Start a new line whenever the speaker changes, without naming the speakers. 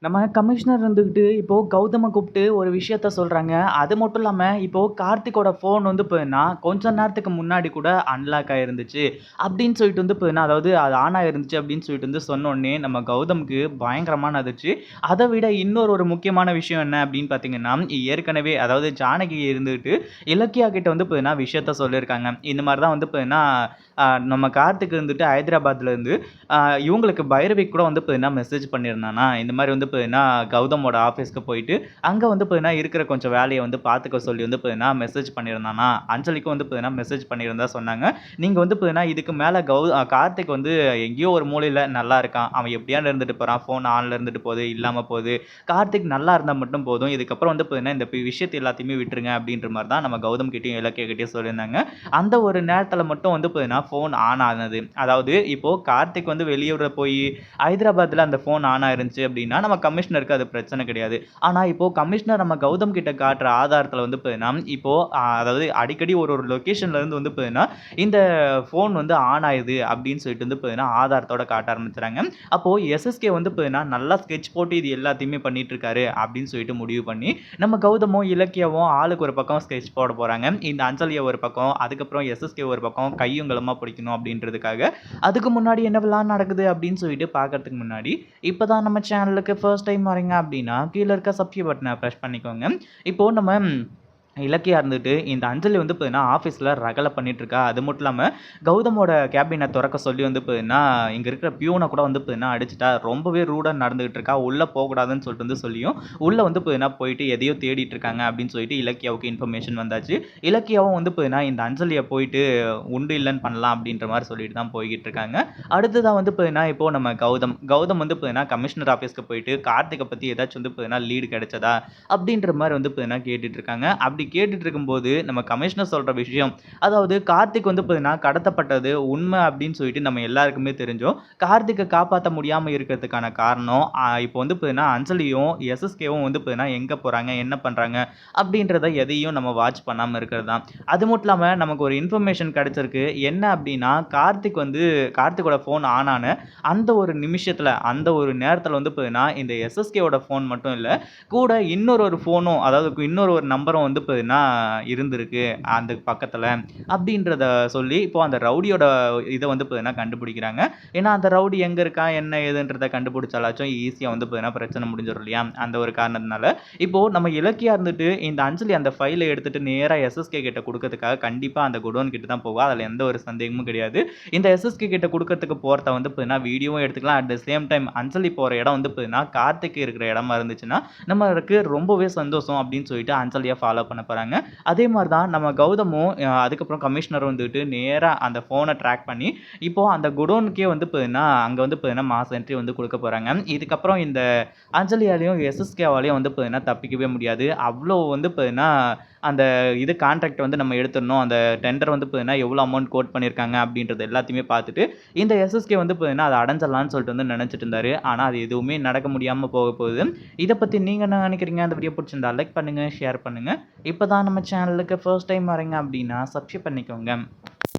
நம்ம கமிஷனர் இருந்துகிட்டு இப்போ கௌதம கூப்பிட்டு ஒரு விஷயத்த சொல்றாங்க. அது மட்டும் இல்லாம இப்போ கார்த்திக்கோட ஃபோன் வந்து பார்த்தீங்கன்னா, கொஞ்ச நேரத்துக்கு முன்னாடி கூட அன்லாக் ஆயிருந்துச்சு. அப்படின்னு சொல்லிட்டு வந்து பார்த்தீங்கன்னா, அதாவது அது ஆன் ஆயிருந்துச்சு அப்படின்னு சொல்லிட்டு வந்து சொன்னோனே, நம்ம கௌதம்க்கு பயங்கரமான அதிர்ச்சி. அத விட இன்னொரு ஒரு முக்கியமான விஷயம் என்ன அப்படின்னு பார்த்தீங்கன்னா, ஏற்கனவே அதாவது ஜானகி இருந்துகிட்டு இலக்கியா கிட்ட வந்து பார்த்தீங்கன்னா விஷயத்த சொல்லியிருக்காங்க. இந்த மாரி தான் வந்து பார்த்தீங்கன்னா, நம்ம கார்த்திக் இருந்துட்டு ஹைதராபாத்ல இருந்து அ இவங்களுக்கு பைரவிக்கு கூட வந்து பார்த்தீங்கன்னா மெசேஜ் பண்ணியிருந்தானா, இந்த மாரி வந்து பார்த்தீங்கன்னா கௌதமோட ஆஃபீஸ்க்கு போயிட்டு, அங்க வந்து பார்த்தீங்கன்னா இருக்கிற கொஞ்சம் வேலைய வந்து பார்த்துக்க சொல்லி வந்து பார்த்தீங்கன்னா மெசேஜ் பண்ணியிருந்தானா, அஞ்சலிக்கும் வந்து பார்த்தீங்கன்னா மெசேஜ் பண்ணியிருந்ததா சொன்னாங்க. நீங்க வந்து பார்த்தீங்கன்னா இதுக்கு மேல கார்த்திக் வந்து எங்கேயோ ஒரு மூலையில நல்லா இருக்கான். அவன் எப்படியாவது இருந்துட்டு போறான். ஃபோன் ஆன்ல இருந்துட்டு போகுது, இல்லாம போகுது. கார்த்திக் நல்லா இருந்தா மட்டும் போதும். இதுக்கப்புறம் வந்து பார்த்தீங்கன்னா இந்த விஷயத்த எல்லாத்தையுமே விட்டுருங்க அப்படின்ற மாரி தான் நம்ம கௌதம் கிட்டயும், இலக்கியா கிட்டயும் சொல்லியிருந்தாங்க. அந்த ஒரு நேரத்தில மட்டும் வந்து பார்த்தீங்கன்னா ஃபோன் ஆன் ஆனது. அதாவது இப்போ கார்த்திக் வந்து வெளியூர்ல போய் ஹைதராபாத்ல அந்த ஃபோன் ஆன் ஆயிருந்துச்சு அப்படின்னா, நம்ம கமிஷனருக்கு அது பிரச்சனை கிடையாது. ஆனா இப்போ கமிஷனர் நம்ம கௌதம் கிட்ட காட்டுற ஆதாரத்தில வந்து பார்த்தீங்கன்னா, இப்போ அதாவது அடிக்கடி ஒரு ஒரு லொகேஷன்ல இருந்து வந்து பார்த்தீங்கன்னா, இந்த ஃபோன் வந்து ஆன் ஆகுது அப்படின்னு சொல்லிட்டு வந்து பார்த்தீங்கன்னா, ஆதாரத்தோட காட்ட ஆரம்பிச்சுறாங்க. அப்போ எஸ்எஸ்கே வந்து பார்த்தீங்கன்னா, நல்லா ஸ்கெட்ச் போட்டு இது எல்லாத்தையுமே பண்ணிட்டு இருக்காரு அப்படின்னு சொல்லிட்டு முடிவு பண்ணி, நம்ம கௌதமும், இலக்கியாவும் ஆளுக்கு ஒரு பக்கம் ஸ்கெட்ச் போட போறாங்க. இந்த அஞ்சலிய ஒரு பக்கம், அதுக்கப்புறம் எஸ்எஸ்கே ஒரு பக்கம் கையும் களவுமா பிடிக்கணும் அப்படின்றதுக்காக. அதுக்கு முன்னாடி என்னவெல்லாம் நடக்குது அப்படின்னு சொல்லிட்டு பார்க்கறதுக்கு முன்னாடி, இப்பதான் நம்ம சேனலுக்கு ஃபர்ஸ்ட் டைம் வரீங்க அப்படின்னா, கீழ இருக்க சப்ஸ்கிரைப் பட்டன பிரஸ் பண்ணிக்கோங்க. இப்போ நம்ம இலக்கியா இருந்துட்டு இந்த அஞ்சலி வந்து பார்த்தீங்கன்னா, ஆஃபீஸ்ல ரகளை பண்ணிட்டு இருக்கா. அது மட்டும் இல்லாம கௌதமோட கேபின தொறக்க சொல்லி வந்து பார்த்தீங்கன்னா, இங்க இருக்கிற பியூன கூட வந்து பார்த்தீங்கன்னா அடிச்சுட்டா. ரொம்பவே ரூடா நடந்துகிட்டு இருக்கா. உள்ள போகக்கூடாதுன்னு சொல்லிட்டு வந்து சொல்லியும், உள்ள வந்து பார்த்தீங்கன்னா போயிட்டு எதையோ தேடிட்டு இருக்காங்க அப்படின்னு சொல்லிட்டு இலக்கியாவுக்கு இன்ஃபர்மேஷன் வந்தாச்சு. இலக்கியாவும் வந்து பார்த்தீங்கன்னா, இந்த அஞ்சலிய போயிட்டு உண்டு இல்லன்னு பண்ணலாம் அப்படின்ற மாரி சொல்லிட்டு தான் போய்க்கிட்டு இருக்காங்க. அடுத்ததா வந்து பார்த்தீங்கன்னா, இப்போ நம்ம கௌதம் வந்து பார்த்தீங்கன்னா, கமிஷனர் ஆஃபீஸ்க்கு போயிட்டு கார்த்திக்க பத்தி ஏதாச்சும் வந்து பார்த்தீங்கன்னா லீடு கிடைச்சதா? அப்படின்ற மாரி வந்து பார்த்தீங்கன்னா கேட்டுட்டு இருக்காங்க. அப்படி கேட்டுட்டு இருக்கும்போது, நம்ம கமிஷனர் சொல்ற விஷயம், அதாவது கார்த்திக் வந்து பார்த்தீங்கன்னா கடத்தப்பட்டது உண்மை அப்படின்னு சொல்லிட்டு நம்ம எல்லாருக்குமே தெரிஞ்சோம். கார்த்திக்க காப்பாத்த முடியாம இருக்கிறதுக்கான காரணம், இப்போ வந்து பார்த்தீங்கன்னா அஞ்சலியும், எஸ்எஸ்கேவும் வந்து பார்த்தீங்கன்னா எங்க போறாங்க? என்ன பண்றாங்க? அப்படின்றத எதையும் நம்ம வாட்ச் பண்ணாம இருக்கிறது தான். அது மட்டும் இல்லாம நமக்கு ஒரு இன்ஃபர்மேஷன் கிடைச்சிருக்கு. என்ன அப்படின்னா, கார்த்திக்கோட ஃபோன் ஆன் ஆன அந்த ஒரு நிமிஷத்துல, அந்த ஒரு நேரத்துல வந்து பார்த்தீங்கன்னா, இந்த எஸ்எஸ்கேவோட ஃபோன் மட்டும் இல்ல, கூட இன்னொரு ஒரு ஃபோனும், அதாவது இன்னொரு ஒரு நம்பரும் வந்து பார்த்தீங்கன்னா இருந்திருக்கு அந்த பக்கத்துல. அப்படின்றத சொல்லி, இப்போ அந்த ரவுடியோட இத வந்து பார்த்தீங்கன்னா கண்டுபிடிக்கிறாங்க. ஏன்னா, அந்த ரவுடி எங்க இருக்கான்? என்ன ஏதுன்றத கண்டுபிடிச்சாலாச்சும் ஈஸியா வந்து பார்த்தீங்கன்னா பிரச்சனை முடிஞ்சிரும் இல்லையா? அந்த ஒரு காரணத்தினால. இப்போ நம்ம இலக்கியா இருந்துட்டு இந்த அஞ்சலி அந்த ஃபைல எடுத்துட்டு நேரா எஸ்எஸ்கே கிட்ட குடுக்கறதுக்காக கண்டிப்பா அந்த குடோன் கிட்ட தான் போவா. அதுல எந்த ஒரு சந்தேகமும் கிடையாது. இந்த எஸ்எஸ்கே கிட்ட குடுக்கறதுக்கு போறத வந்து பார்த்தீங்கன்னா வீடியோவும் எடுத்துக்கலாம். அட் த சேம் டைம் அஞ்சலி போற இடம் வந்து பார்த்தீங்கன்னா, கார்த்திக் இருக்கிற இடமா இருந்துச்சுன்னா, நம்மளுக்கு ரொம்பவே சந்தோஷம் அப்படின்னு சொல்லிட்டு அஞ்சலிய ஃபாலோ பண்ண போறாங்க. அதே மாரி தான் நம்ம கௌதமும் அதுக்கப்புறம் கமிஷனர் வந்துட்டு நேரா அந்த ஃபோன ட்ராக் பண்ணி, இப்போ அந்த குடோனுக்கே வந்து பார்த்தீங்கன்னா, அங்க வந்து பார்த்தீங்கன்னா மாஸ் என்ட்ரி வந்து குடுக்க போறாங்க. இதுக்கப்புறம் இந்த அஞ்சலியாலயும், எஸ்எஸ்கேவாலயும் வந்து பார்த்தீங்கன்னா தப்பிக்கவே முடியாது. அவ்ளோ வந்து பார்த்தீங்கன்னா, அந்த கான்ட்ராக்ட் வந்து நம்ம எடுத்துறணும். அந்த டெண்டர் வந்து பார்த்தீங்கன்னா, எவ்வளோ அமௌண்ட் கோட் பண்ணியிருக்காங்க அப்படின்றது எல்லாத்தையுமே பார்த்துட்டு, இந்த எஸ்எஸ்கே வந்து பார்த்தீங்கன்னா, அத அடைஞ்சிடலாம்னு சொல்லிட்டு வந்து நெனச்சிட்டு இருந்தாரு. ஆனா, அது எதுவுமே நடக்க முடியாம போகுது. இத பத்தி நீங்க என்ன நெனைக்கிறீங்க? அந்த வீடியோ புடிச்சிருந்தா லைக் பண்ணுங்க, ஷேர் பண்ணுங்க. இப்பதான் நம்ம சேனலுக்கு ஃபர்ஸ்ட் டைம் வரீங்க அப்படின்னா, சப்ஸ்கிரைப் பண்ணிக்கோங்க.